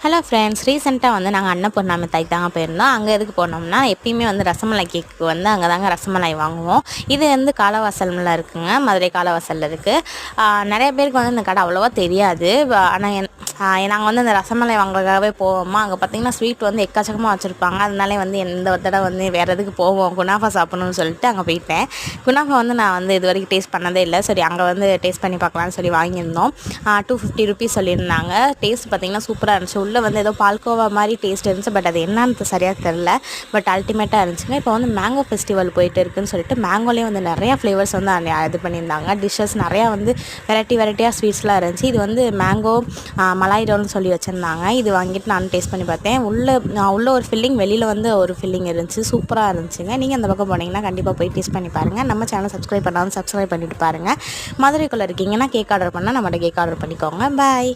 Hello friends, ரீசெண்டாக வந்து நாங்கள் அன்னபூர்ணா மிட்டாய்க்கு தாங்க போயிருந்தோம். அங்கே எதுக்கு போனோம்னா, எப்பயுமே வந்து ரசமலாய் கேக்கு வந்து அங்கே தாங்க ரசமலாய் வாங்குவோம். இது வந்து காலவாசல்ல இருக்குங்க, மதுரை காலவாசலில் இருக்குது. நிறைய பேருக்கு வந்து இந்த கடை அவ்வளோவா தெரியாது. ஆனால் நாங்கள் வந்து அந்த ரசமலாய் வாங்குறதுக்காகவே போவோமா. அங்கே பார்த்திங்கன்னா ஸ்வீட் வந்து எக்கச்சக்கமாக வச்சுருப்பாங்க. அதனாலே வந்து எந்த தடவை வந்து வேறு எதுக்கு போவோம், குனாஃபா சாப்பிட்ணுன்னு சொல்லிட்டு அங்கே போயிட்டேன். குனாஃபா வந்து நான் வந்து இது வரைக்கும் டேஸ்ட் பண்ணதே இல்லை. சரி, அங்கே வந்து டேஸ்ட் பண்ணி பார்க்கலான்னு சொல்லி வாங்கியிருந்தோம். 250 ருபீஸ் சொல்லியிருந்தாங்க. டேஸ்ட் பார்த்திங்கன்னா சூப்பராக இருந்துச்சு. உள்ளே வந்து ஏதோ பால்கோவா மாதிரி டேஸ்ட் இருந்துச்சு. பட் அது என்னன்னு சரியாக தெரில. பட் அல்டிமேட்டாக இருந்துச்சுங்க. இப்போ வந்து மேங்கோ ஃபெஸ்டிவல் போயிட்டு இருக்குன்னு சொல்லிட்டு மேங்கோலேயே வந்து நிறையா ஃப்ளேவர்ஸ் வந்து இது பண்ணியிருந்தாங்க. டிஷ்ஷஸ் நிறையா வந்து வெரைட்டியாக ஸ்வீட்ஸ்லாம் இருந்துச்சு. இது வந்து மேங்கோ மலாய் ரோல்னு சொல்லி வச்சுருந்தாங்க. இது வாங்கிட்டு நான் டேஸ்ட் பண்ணி பார்த்தேன். உள்ள ஒரு ஃபில்லிங், வெளியில் வந்து ஒரு ஃபில்லிங் இருந்துச்சு. சூப்பராக இருந்துச்சுங்க. நீங்கள் அந்த பக்கம் போனீங்கன்னா கண்டிப்பாக போய் டேஸ்ட் பண்ணி பாருங்கள். நம்ம சேனல் சப்ஸ்கிரைப் பண்ணாலும் சப்ஸ்கிரைப் பண்ணிட்டு பாருங்கள். மதுரைக்குள்ளே இருக்கீங்கன்னா கேக் ஆர்டர் பண்ணால் நம்மகிட்ட கேக் ஆர்டர் பண்ணிக்கோங்க. பாய்.